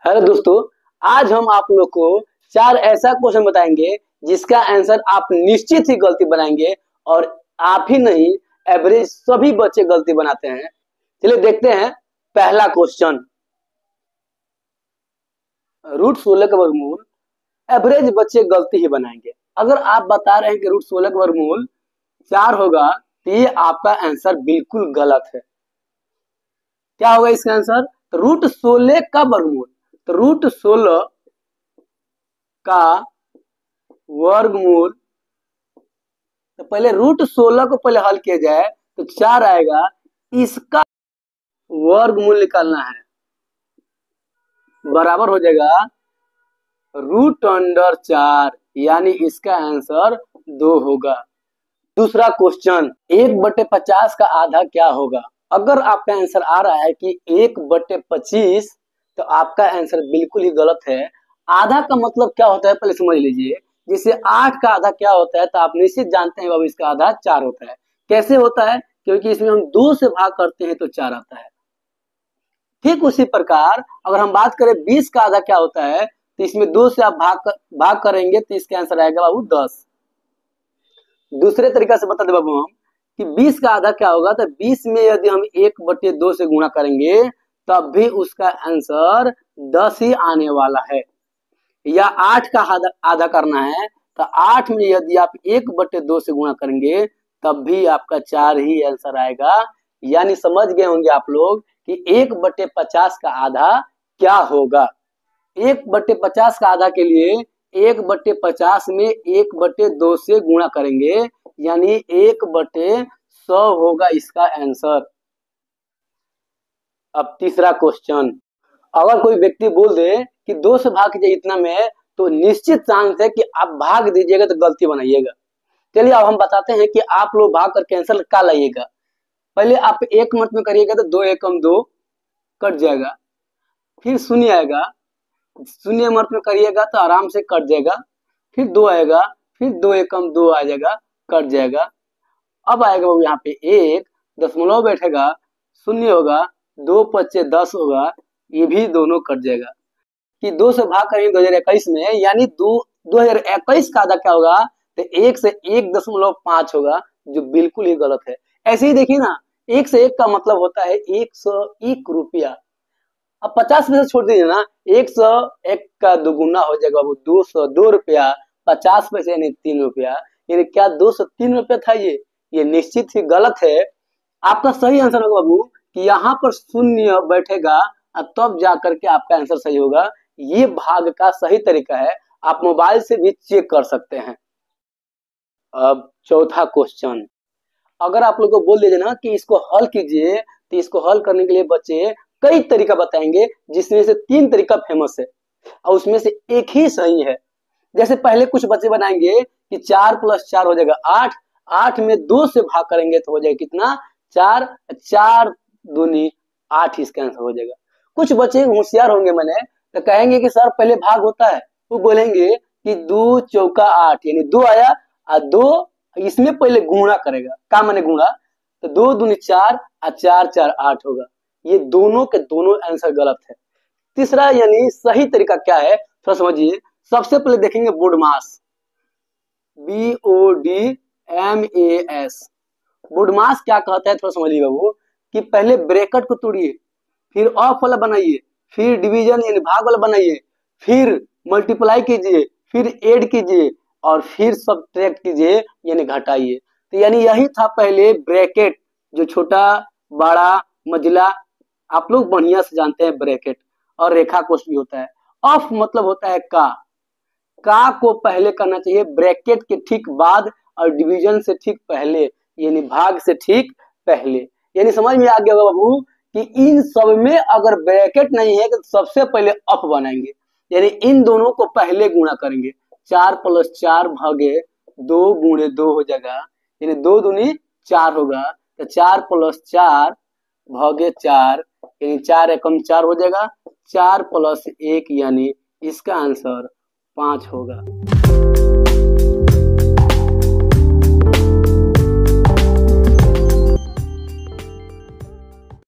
Hello दोस्तों, आज हम आप लोग को चार ऐसा क्वेश्चन बताएंगे जिसका आंसर आप निश्चित ही गलती बनाएंगे। और आप ही नहीं, एवरेज सभी बच्चे गलती बनाते हैं। चलिए देखते हैं पहला क्वेश्चन। √16 का वर्गमूल एवरेज बच्चे गलती ही बनाएंगे। अगर आप बता रहे हैं कि √16 का वर्गमूल 4 होगा तो ये आपका आंसर बिल्कुल गलत है। क्या होगा इसका आंसर? तो √16 का वर्गमूल, तो √16 का वर्गमूल, तो पहले √16 को पहले हल किया जाए तो 4 आएगा। इसका वर्गमूल निकालना है, बराबर हो जाएगा √4, यानी इसका आंसर 2 होगा। दूसरा क्वेश्चन, 1/50 का आधा क्या होगा? अगर आपका आंसर आ रहा है कि 1/25 तो आपका आंसर बिल्कुल ही गलत है। आधा का मतलब क्या होता है पहले समझ लीजिए। जैसे 8 का आधा क्या होता है तो आप निश्चित जानते हैं बाबू, इसका आधा 4 होता है। कैसे होता है? क्योंकि इसमें हम 2 से भाग करते हैं तो 4 आता है। ठीक उसी प्रकार अगर हम बात करें 20 का आधा क्या होता है तो इसमें 2 से आप भाग करेंगे तो इसका आंसर आएगा बाबू 10। दूसरे तरीका से बता दे बाबू हम कि 20 का आधा क्या होगा, तो 20 में यदि हम 1/2 से गुणा करेंगे तब भी उसका आंसर 10 ही आने वाला है। या 8 का आधा करना है तो 8 में यदि आप 1/2 से गुणा करेंगे तब भी आपका 4 ही आंसर आएगा। यानी समझ गए होंगे आप लोग कि 1/50 का आधा क्या होगा। 1/50 का आधा के लिए 1/50 में 1/2 से गुणा करेंगे, यानी 1/100 होगा इसका आंसर। अब तीसरा क्वेश्चन, अगर कोई व्यक्ति बोल दे कि 2 से भाग कीजिए इतना में, तो निश्चित चांस है कि आप भाग दीजिएगा तो गलती बनाइएगा। चलिए अब हम बताते हैं कि आप लोग भाग कर कैंसिल क्या लाइएगा। पहले आप 1 मिनट में करिएगा तो 2 एकम 2 कट जाएगा, फिर शून्य आएगा, शून्य मिनट में करिएगा तो आराम से कट जाएगा, फिर 2 आएगा, फिर 2 एकम 2 आ जाएगा, कट जाएगा। अब आएगा वो यहाँ पे 1 दशमलव बैठेगा, शून्य होगा, 2×5 = 10 होगा, ये भी दोनों कट जाएगा। कि 2 से भाग करेंगे 2021 में, यानी 2021 का आधा क्या होगा, तो 1 से 1.5 होगा, जो बिल्कुल ही गलत है। ऐसे ही देखिए ना, 1 से 1 का मतलब होता है 101 रुपया। अब 50 में से छोड़ दीजिए ना, 101 का दुगुना हो जाएगा बाबू 202 रुपया, 50 पैसे यानी 3 रुपया। यानी क्या 203 रुपया था? ये निश्चित ही गलत है। आपका सही आंसर होगा बाबू कि यहाँ पर शून्य बैठेगा तब जाकर के आपका आंसर सही होगा। ये भाग का सही तरीका है, आप मोबाइल से भी चेक कर सकते हैं। अब चौथा क्वेश्चन, अगर आप लोग को बोल दीजिए ना कि इसको हल कीजिए, तो इसको हल करने के लिए बच्चे कई तरीका बताएंगे, जिसमें से 3 तरीका फेमस है और उसमें से एक ही सही है। जैसे पहले कुछ बच्चे बनाएंगे कि 4 + 4 हो जाएगा 8, 8 में 2 से भाग करेंगे तो हो जाएगा कितना? 4, 4 दूनी 8 इसका आंसर हो जाएगा। कुछ बच्चे होशियार होंगे मैंने तो कहेंगे कि सर पहले भाग होता है, वो बोलेंगे कि 2 चौका 8, यानी 2 आया और 2 इसमें पहले गुणा करेगा। क्या माने गुणा? तो 2 दूनी 4 और 4 4 8 होगा। ये दोनों के दोनों आंसर गलत है। तीसरा यानी सही तरीका क्या है थोड़ा समझिए। सबसे पहले देखेंगे बोडमास, BODMAS। बोडमास क्या कहता है थोड़ा समझिएगा। वो कि पहले ब्रैकेट को तोड़िए, फिर ऑफ वाला बनाइए, फिर डिवीजन यानी भाग वाला बनाइए, फिर मल्टीप्लाई कीजिए, फिर ऐड कीजिए और फिर सबट्रैक्ट कीजिए यानी घटाइए। तो यानी यही था पहले ब्रैकेट, जो छोटा बड़ा मंजिला आप लोग बढ़िया से जानते हैं ब्रैकेट। और रेखा कोष्ठ भी होता है। ऑफ मतलब होता है का को पहले करना चाहिए ब्रैकेट के ठीक बाद और डिवीजन से ठीक पहले, यानी भाग से ठीक पहले। यानी समझ में आ गया होगा बाबू कि इन सब में अगर ब्रैकेट नहीं है तो सबसे पहले अप बनाएंगे, यानी इन दोनों को पहले गुणा करेंगे। 4 + 4 भागे 2 गुणे 2 हो जाएगा, यानी 2 दूनी 4 होगा। तो 4 + 4 भागे 4, यानी 4 एकम 4 हो जाएगा। 4 + 1 यानी इसका आंसर 5 होगा।